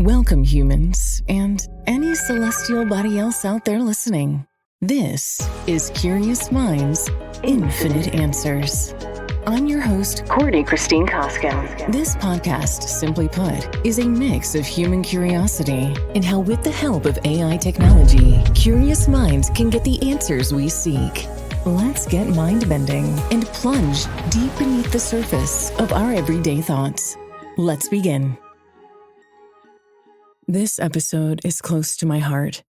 Welcome, humans, and any celestial body else out there listening. This is Curious Minds, Infinite Answers. I'm your host, Courtney Coskun. This podcast, simply put, is a mix of human curiosity and how, with the help of AI technology, curious minds can get the answers we seek. Let's get mind-bending and plunge deep beneath the surface of our everyday thoughts. Let's begin. This episode is close to my heart.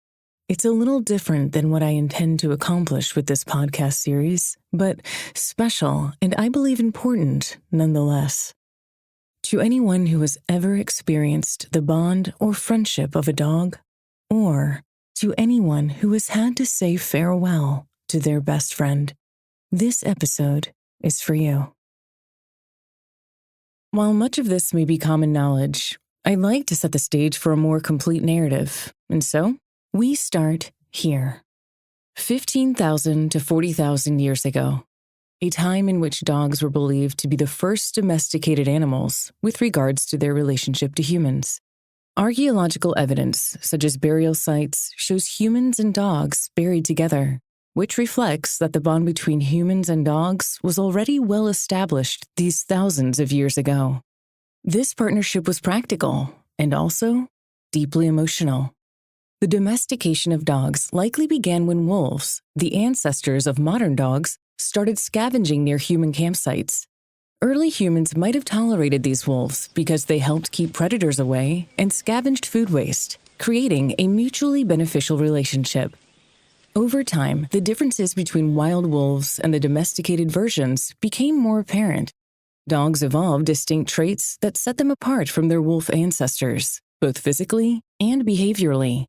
It's a little different than what I intend to accomplish with this podcast series, but special and I believe important nonetheless. To anyone who has ever experienced the bond or friendship of a dog, or to anyone who has had to say farewell to their best friend, this episode is for you. While much of this may be common knowledge, I'd like to set the stage for a more complete narrative, and so we start here. 15,000 to 40,000 years ago, a time in which dogs were believed to be the first domesticated animals with regards to their relationship to humans. Archaeological evidence, such as burial sites, shows humans and dogs buried together, which reflects that the bond between humans and dogs was already well established these thousands of years ago. This partnership was practical and also deeply emotional. The domestication of dogs likely began when wolves, the ancestors of modern dogs, started scavenging near human campsites. Early humans might have tolerated these wolves because they helped keep predators away and scavenged food waste, creating a mutually beneficial relationship. Over time, the differences between wild wolves and the domesticated versions became more apparent. Dogs evolved distinct traits that set them apart from their wolf ancestors, both physically and behaviorally.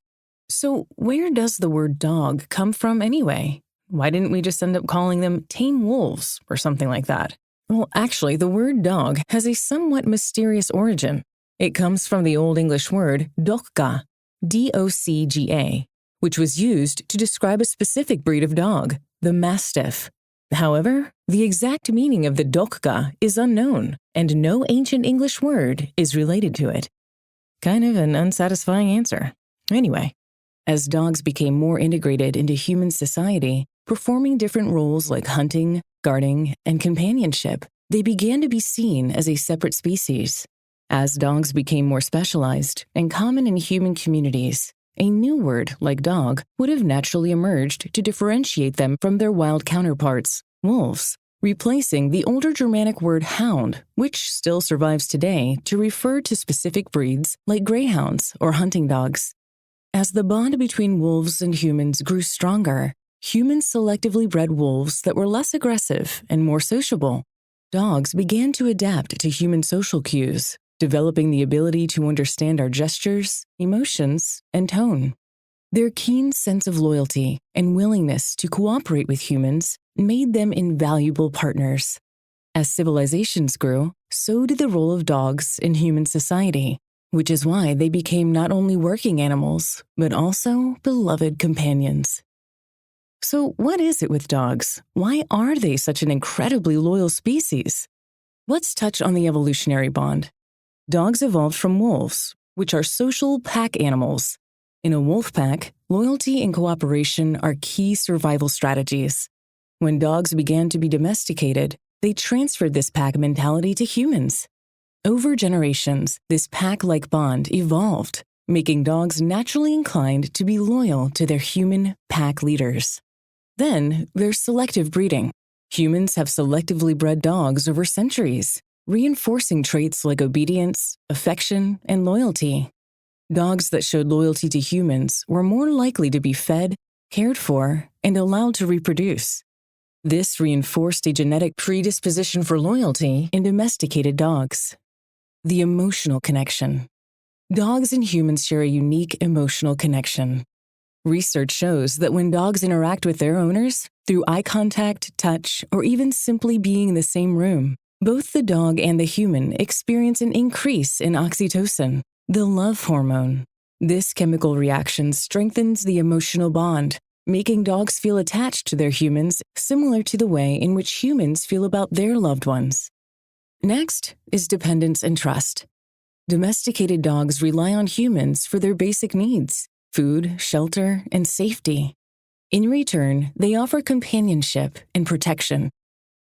So where does the word dog come from anyway? Why didn't we just end up calling them tame wolves or something like that? Well, actually, the word dog has a somewhat mysterious origin. It comes from the Old English word dokga, D-O-C-G-A, which was used to describe a specific breed of dog, the Mastiff. However, the exact meaning of the dokga is unknown, and no ancient English word is related to it. Kind of an unsatisfying answer. Anyway, as dogs became more integrated into human society, performing different roles like hunting, guarding, and companionship, they began to be seen as a separate species. As dogs became more specialized and common in human communities, a new word like dog would have naturally emerged to differentiate them from their wild counterparts, wolves, replacing the older Germanic word hound, which still survives today to refer to specific breeds like greyhounds or hunting dogs. As the bond between wolves and humans grew stronger, humans selectively bred wolves that were less aggressive and more sociable. Dogs began to adapt to human social cues, developing the ability to understand our gestures, emotions, and tone. Their keen sense of loyalty and willingness to cooperate with humans made them invaluable partners. As civilizations grew, so did the role of dogs in human society, which is why they became not only working animals, but also beloved companions. So what is it with dogs? Why are they such an incredibly loyal species? Let's touch on the evolutionary bond. Dogs evolved from wolves, which are social pack animals. In a wolf pack, loyalty and cooperation are key survival strategies. When dogs began to be domesticated, they transferred this pack mentality to humans. Over generations, this pack-like bond evolved, making dogs naturally inclined to be loyal to their human pack leaders. Then, there's selective breeding. Humans have selectively bred dogs over centuries, reinforcing traits like obedience, affection, and loyalty. Dogs that showed loyalty to humans were more likely to be fed, cared for, and allowed to reproduce. This reinforced a genetic predisposition for loyalty in domesticated dogs. The emotional connection. Dogs and humans share a unique emotional connection. Research shows that when dogs interact with their owners, through eye contact, touch, or even simply being in the same room, both the dog and the human experience an increase in oxytocin, the love hormone. This chemical reaction strengthens the emotional bond, making dogs feel attached to their humans similar to the way in which humans feel about their loved ones. Next is dependence and trust. domesticated dogs rely on humans for their basic needs: food, shelter, and safety. In return, they offer companionship and protection.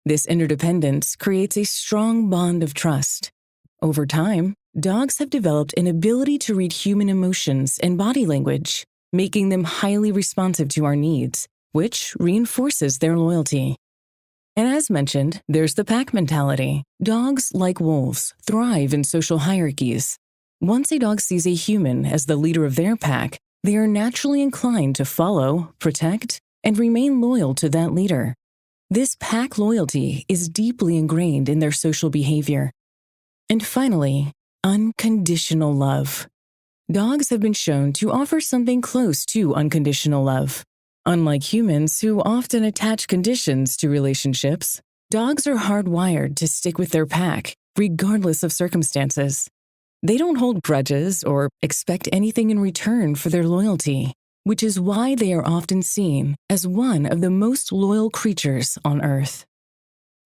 This interdependence creates a strong bond of trust. Over time, dogs have developed an ability to read human emotions and body language, making them highly responsive to our needs, which reinforces their loyalty. And as mentioned, there's the pack mentality. Dogs, like wolves, thrive in social hierarchies. Once a dog sees a human as the leader of their pack, they are naturally inclined to follow, protect, and remain loyal to that leader. This pack loyalty is deeply ingrained in their social behavior. And finally, unconditional love. Dogs have been shown to offer something close to unconditional love. Unlike humans who often attach conditions to relationships, dogs are hardwired to stick with their pack, regardless of circumstances. They don't hold grudges or expect anything in return for their loyalty, which is why they are often seen as one of the most loyal creatures on Earth.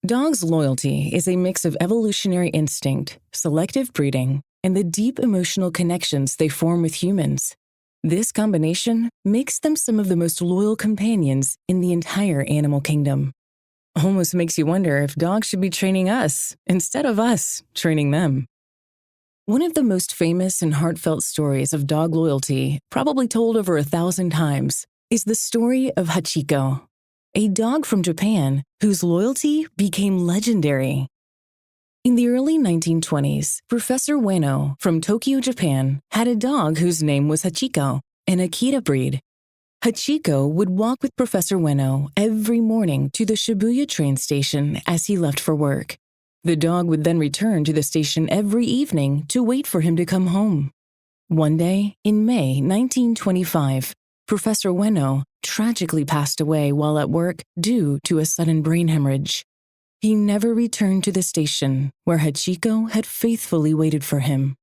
Dogs' loyalty is a mix of evolutionary instinct, selective breeding, and the deep emotional connections they form with humans. This combination makes them some of the most loyal companions in the entire animal kingdom. Almost makes you wonder if dogs should be training us instead of us training them. One of the most famous and heartfelt stories of dog loyalty, probably told over 1,000 times, is the story of Hachiko, a dog from Japan whose loyalty became legendary. In the early 1920s, Professor Ueno from Tokyo, Japan, had a dog whose name was Hachiko, an Akita breed. Hachiko would walk with Professor Ueno every morning to the Shibuya train station as he left for work. The dog would then return to the station every evening to wait for him to come home. One day, in May 1925, Professor Ueno tragically passed away while at work due to a sudden brain hemorrhage. He never returned to the station where Hachiko had faithfully waited for him.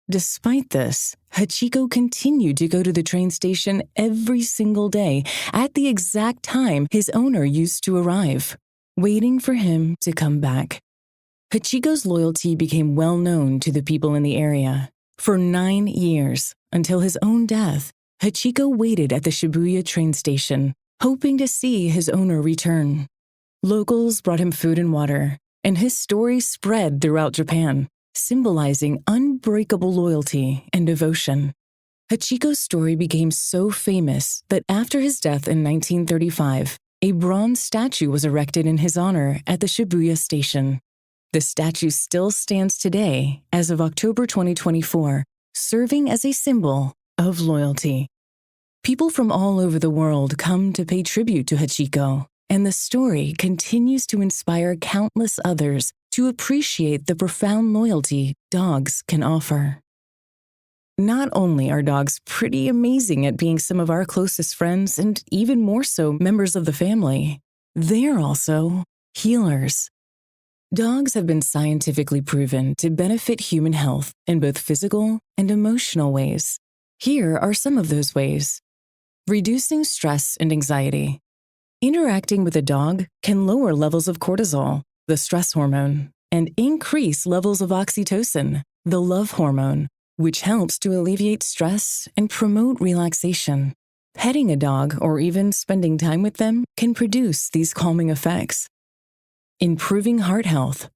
Despite this, Hachiko continued to go to the train station every single day at the exact time his owner used to arrive, waiting for him to come back. Hachiko's loyalty became well known to the people in the area. For 9 years, until his own death, Hachiko waited at the Shibuya train station, hoping to see his owner return. Locals brought him food and water, and his story spread throughout Japan, symbolizing unbreakable loyalty and devotion. Hachiko's story became so famous that after his death in 1935, a bronze statue was erected in his honor at the Shibuya station. The statue still stands today as of October 2024, serving as a symbol of loyalty. People from all over the world come to pay tribute to Hachiko, and the story continues to inspire countless others to appreciate the profound loyalty dogs can offer. Not only are dogs pretty amazing at being some of our closest friends and even more so members of the family, they're also healers. Dogs have been scientifically proven to benefit human health in both physical and emotional ways. Here are some of those ways. Reducing stress and anxiety. Interacting with a dog can lower levels of cortisol, the stress hormone, and increase levels of oxytocin, the love hormone, which helps to alleviate stress and promote relaxation. Petting a dog or even spending time with them can produce these calming effects. Improving heart health.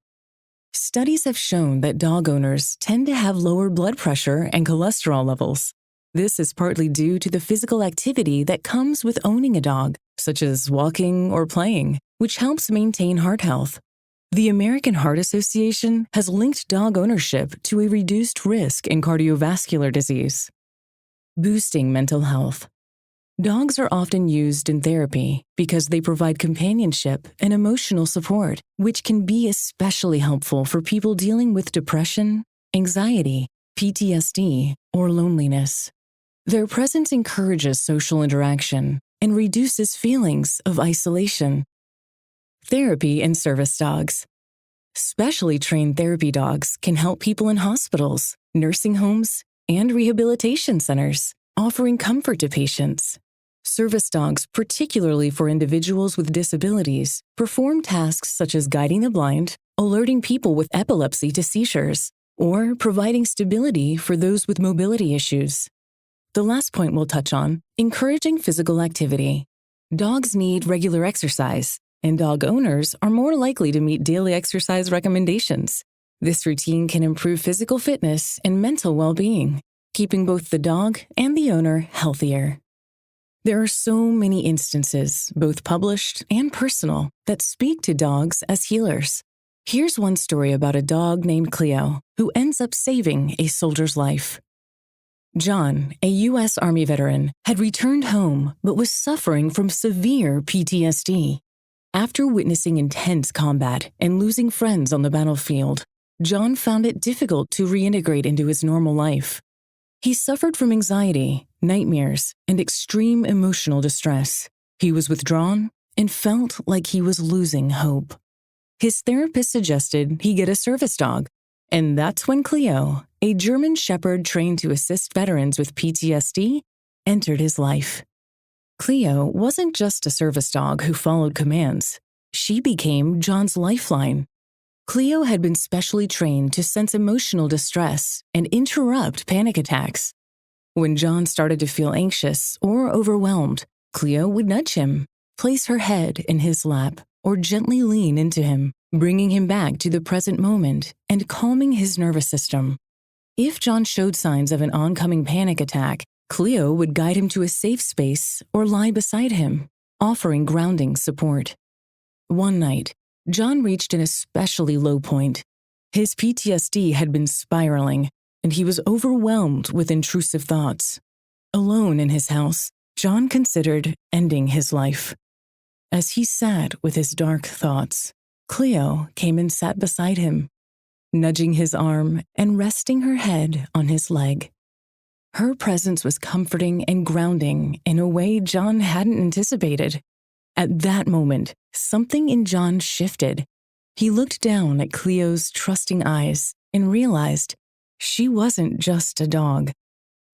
Studies have shown that dog owners tend to have lower blood pressure and cholesterol levels. This is partly due to the physical activity that comes with owning a dog, such as walking or playing, which helps maintain heart health. The American Heart Association has linked dog ownership to a reduced risk in cardiovascular disease. Boosting mental health. Dogs are often used in therapy because they provide companionship and emotional support, which can be especially helpful for people dealing with depression, anxiety, PTSD, or loneliness. Their presence encourages social interaction and reduces feelings of isolation. Therapy and service dogs. Specially trained therapy dogs can help people in hospitals, nursing homes, and rehabilitation centers, offering comfort to patients. Service dogs, particularly for individuals with disabilities, perform tasks such as guiding the blind, alerting people with epilepsy to seizures, or providing stability for those with mobility issues. The last point we'll touch on, encouraging physical activity. Dogs need regular exercise, and dog owners are more likely to meet daily exercise recommendations. This routine can improve physical fitness and mental well-being, keeping both the dog and the owner healthier. There are so many instances, both published and personal, that speak to dogs as healers. Here's one story about a dog named Cleo who ends up saving a soldier's life. John, a U.S. Army veteran, had returned home but was suffering from severe PTSD. After witnessing intense combat and losing friends on the battlefield, John found it difficult to reintegrate into his normal life. He suffered from anxiety, nightmares, and extreme emotional distress. He was withdrawn and felt like he was losing hope. His therapist suggested he get a service dog, and that's when Cleo, a German Shepherd trained to assist veterans with PTSD, entered his life. Cleo wasn't just a service dog who followed commands. She became John's lifeline. Cleo had been specially trained to sense emotional distress and interrupt panic attacks. When John started to feel anxious or overwhelmed, Cleo would nudge him, place her head in his lap, or gently lean into him, bringing him back to the present moment and calming his nervous system. If John showed signs of an oncoming panic attack, Cleo would guide him to a safe space or lie beside him, offering grounding support. One night, John reached an especially low point. His PTSD had been spiraling, and he was overwhelmed with intrusive thoughts. Alone in his house, John considered ending his life. As he sat with his dark thoughts, Cleo came and sat beside him, nudging his arm and resting her head on his leg. Her presence was comforting and grounding in a way John hadn't anticipated. At that moment, something in John shifted. He looked down at Cleo's trusting eyes and realized she wasn't just a dog.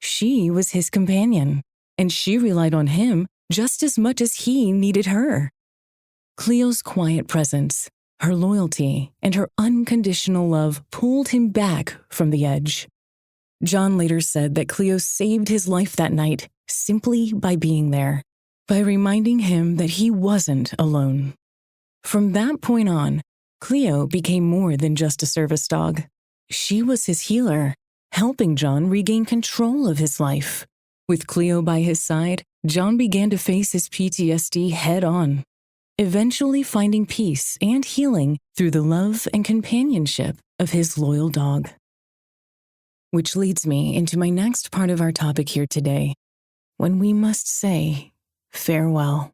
She was his companion, and she relied on him just as much as he needed her. Cleo's quiet presence, her loyalty, and her unconditional love pulled him back from the edge. John later said that Cleo saved his life that night simply by being there, by reminding him that he wasn't alone. From that point on, Cleo became more than just a service dog. She was his healer, helping John regain control of his life. With Cleo by his side, John began to face his PTSD head-on, eventually finding peace and healing through the love and companionship of his loyal dog. Which leads me into my next part of our topic here today, when we must say farewell.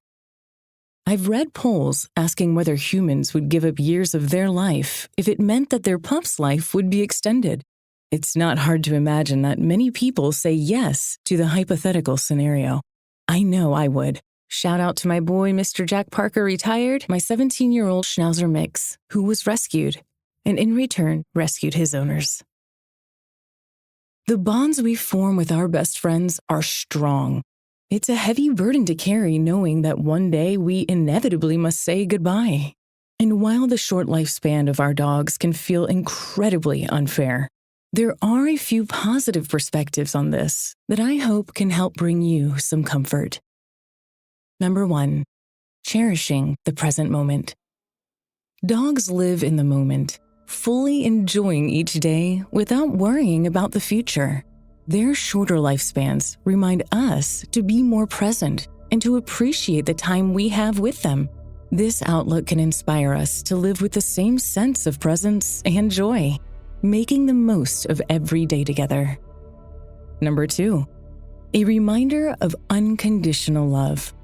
I've read polls asking whether humans would give up years of their life if it meant that their pup's life would be extended. It's not hard to imagine that many people say yes to the hypothetical scenario. I know I would. Shout out to my boy, Mr. Jack Parker, retired, my 17-year-old Schnauzer mix, who was rescued, and in return rescued his owners. The bonds we form with our best friends are strong. It's a heavy burden to carry knowing that one day we inevitably must say goodbye. And while the short lifespan of our dogs can feel incredibly unfair, there are a few positive perspectives on this that I hope can help bring you some comfort. Number 1, cherishing the present moment. Dogs live in the moment, fully enjoying each day without worrying about the future. Their shorter lifespans remind us to be more present and to appreciate the time we have with them. This outlook can inspire us to live with the same sense of presence and joy, making the most of every day together. Number 2, a reminder of unconditional love.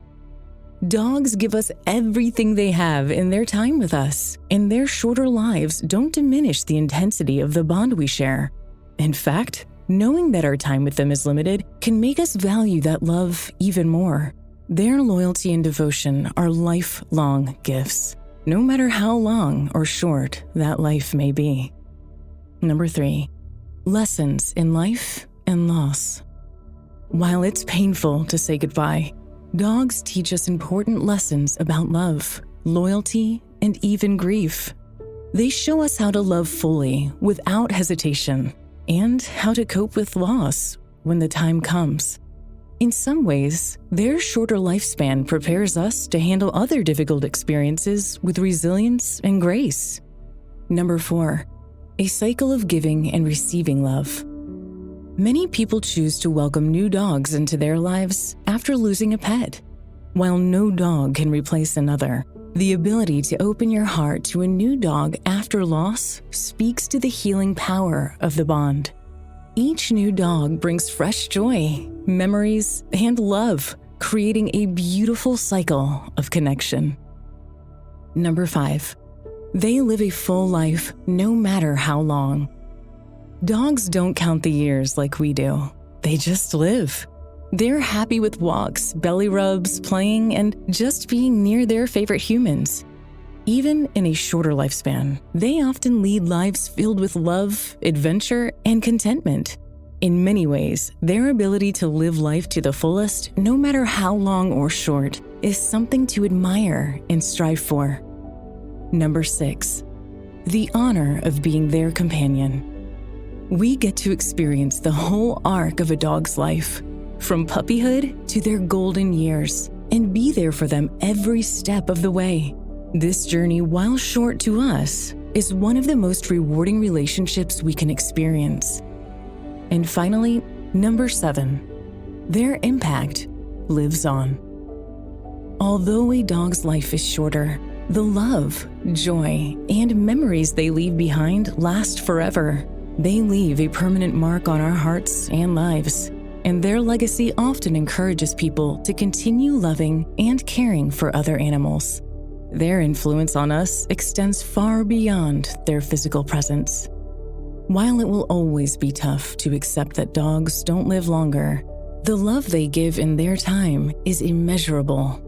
Dogs give us everything they have in their time with us, and their shorter lives don't diminish the intensity of the bond we share. In fact, knowing that our time with them is limited can make us value that love even more. Their loyalty and devotion are lifelong gifts, no matter how long or short that life may be. Number 3, lessons in life and loss. While it's painful to say goodbye, dogs teach us important lessons about love, loyalty, and even grief. They show us how to love fully without hesitation and how to cope with loss when the time comes. In some ways, their shorter lifespan prepares us to handle other difficult experiences with resilience and grace. Number 4, a cycle of giving and receiving love. Many people choose to welcome new dogs into their lives after losing a pet. While no dog can replace another, the ability to open your heart to a new dog after loss speaks to the healing power of the bond. Each new dog brings fresh joy, memories, and love, creating a beautiful cycle of connection. Number 5, they live a full life no matter how long. Dogs don't count the years like we do. They just live. They're happy with walks, belly rubs, playing, and just being near their favorite humans. Even in a shorter lifespan, they often lead lives filled with love, adventure, and contentment. In many ways, their ability to live life to the fullest, no matter how long or short, is something to admire and strive for. Number 6, the honor of being their companion. We get to experience the whole arc of a dog's life, from puppyhood to their golden years, and be there for them every step of the way. This journey, while short to us, is one of the most rewarding relationships we can experience. And finally, number 7, their impact lives on. Although a dog's life is shorter, the love, joy, and memories they leave behind last forever. They leave a permanent mark on our hearts and lives, and their legacy often encourages people to continue loving and caring for other animals. Their influence on us extends far beyond their physical presence. While it will always be tough to accept that dogs don't live longer, the love they give in their time is immeasurable.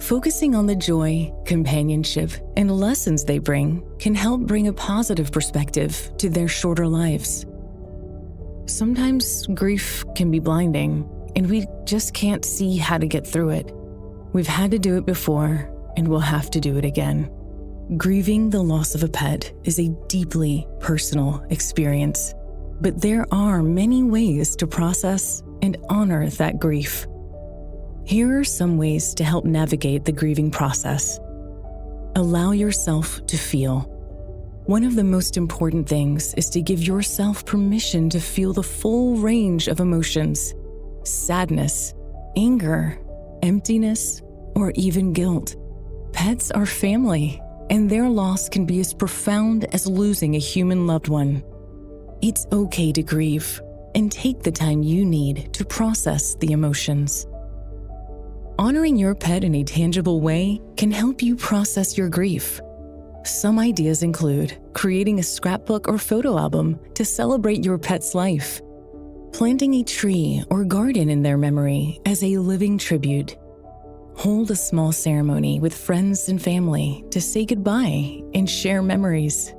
Focusing on the joy, companionship, and lessons they bring can help bring a positive perspective to their shorter lives. Sometimes grief can be blinding, and we just can't see how to get through it. We've had to do it before, and we'll have to do it again. Grieving the loss of a pet is a deeply personal experience, but there are many ways to process and honor that grief. Here are some ways to help navigate the grieving process. Allow yourself to feel. One of the most important things is to give yourself permission to feel the full range of emotions: sadness, anger, emptiness, or even guilt. Pets are family, and their loss can be as profound as losing a human loved one. It's okay to grieve, and take the time you need to process the emotions. Honoring your pet in a tangible way can help you process your grief. Some ideas include creating a scrapbook or photo album to celebrate your pet's life, planting a tree or garden in their memory as a living tribute, hold a small ceremony with friends and family to say goodbye and share memories,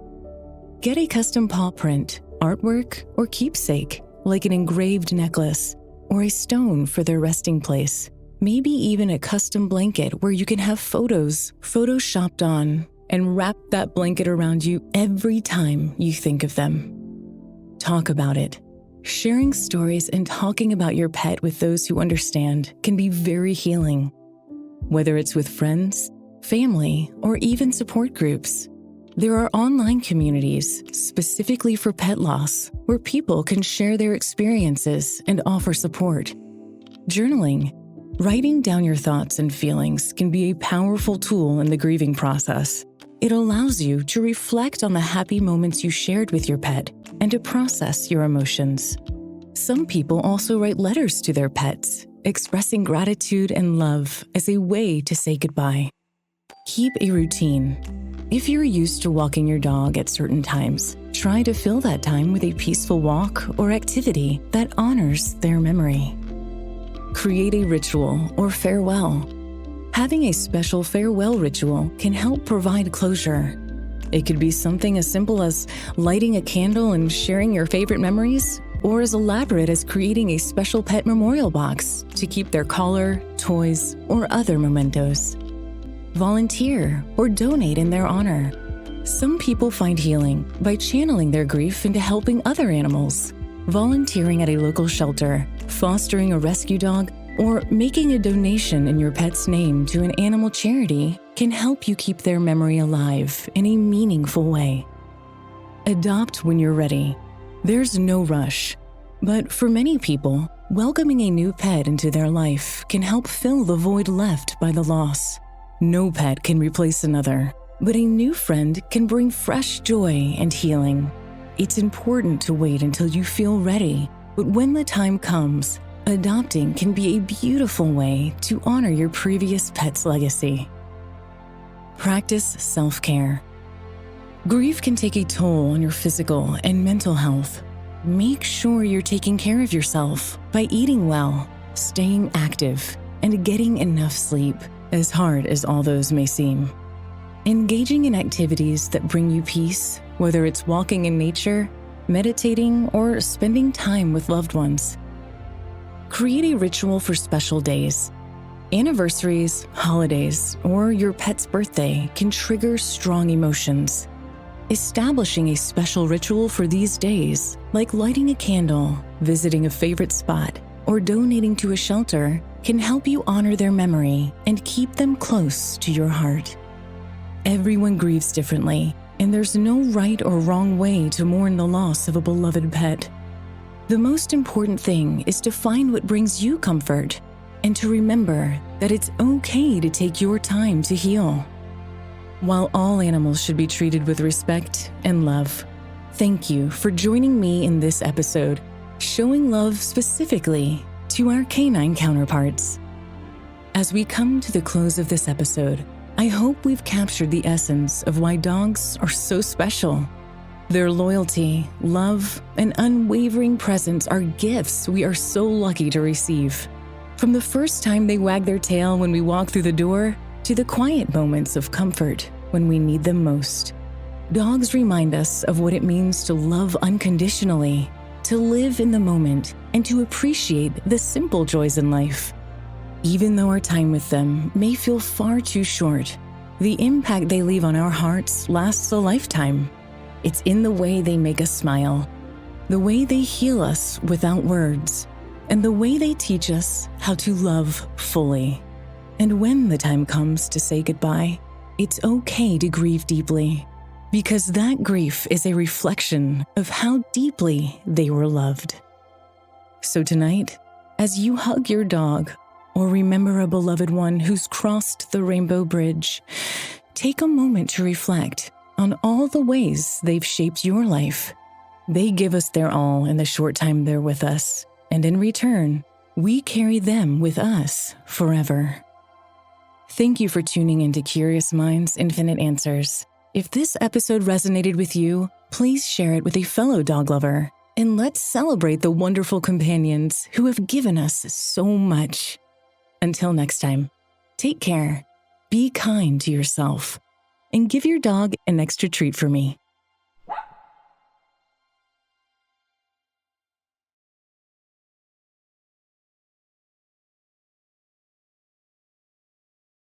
get a custom paw print, artwork, or keepsake like an engraved necklace or a stone for their resting place. Maybe even a custom blanket where you can have photos photoshopped on and wrap that blanket around you every time you think of them. Talk about it. Sharing stories and talking about your pet with those who understand can be very healing. Whether it's with friends, family, or even support groups, there are online communities specifically for pet loss where people can share their experiences and offer support. Journaling. Writing down your thoughts and feelings can be a powerful tool in the grieving process. It allows you to reflect on the happy moments you shared with your pet and to process your emotions. Some people also write letters to their pets, expressing gratitude and love as a way to say goodbye. Keep a routine. If you're used to walking your dog at certain times, try to fill that time with a peaceful walk or activity that honors their memory. Create a ritual or farewell. Having a special farewell ritual can help provide closure. It could be something as simple as lighting a candle and sharing your favorite memories, or as elaborate as creating a special pet memorial box to keep their collar, toys, or other mementos. Volunteer or donate in their honor. Some people find healing by channeling their grief into helping other animals. Volunteering at a local shelter, fostering a rescue dog, or making a donation in your pet's name to an animal charity can help you keep their memory alive in a meaningful way. Adopt when you're ready. There's no rush. But for many people, welcoming a new pet into their life can help fill the void left by the loss. No pet can replace another, but a new friend can bring fresh joy and healing. It's important to wait until you feel ready, but when the time comes, adopting can be a beautiful way to honor your previous pet's legacy. Practice self-care. Grief can take a toll on your physical and mental health. Make sure you're taking care of yourself by eating well, staying active, and getting enough sleep, as hard as all those may seem. Engaging in activities that bring you peace, whether it's walking in nature, meditating, or spending time with loved ones. Create a ritual for special days. Anniversaries, holidays, or your pet's birthday can trigger strong emotions. Establishing a special ritual for these days, like lighting a candle, visiting a favorite spot, or donating to a shelter, can help you honor their memory and keep them close to your heart. Everyone grieves differently, and there's no right or wrong way to mourn the loss of a beloved pet. The most important thing is to find what brings you comfort and to remember that it's okay to take your time to heal. While all animals should be treated with respect and love, thank you for joining me in this episode, showing love specifically to our canine counterparts. As we come to the close of this episode, I hope we've captured the essence of why dogs are so special. Their loyalty, love, and unwavering presence are gifts we are so lucky to receive. From the first time they wag their tail when we walk through the door, to the quiet moments of comfort when we need them most. Dogs remind us of what it means to love unconditionally, to live in the moment, and to appreciate the simple joys in life. Even though our time with them may feel far too short, the impact they leave on our hearts lasts a lifetime. It's in the way they make us smile, the way they heal us without words, and the way they teach us how to love fully. And when the time comes to say goodbye, it's okay to grieve deeply, because that grief is a reflection of how deeply they were loved. So tonight, as you hug your dog or remember a beloved one who's crossed the rainbow bridge, take a moment to reflect on all the ways they've shaped your life. They give us their all in the short time they're with us, and in return, we carry them with us forever. Thank you for tuning into Curious Minds, Infinite Answers. If this episode resonated with you, please share it with a fellow dog lover, and let's celebrate the wonderful companions who have given us so much. Until next time, take care, be kind to yourself, and give your dog an extra treat for me.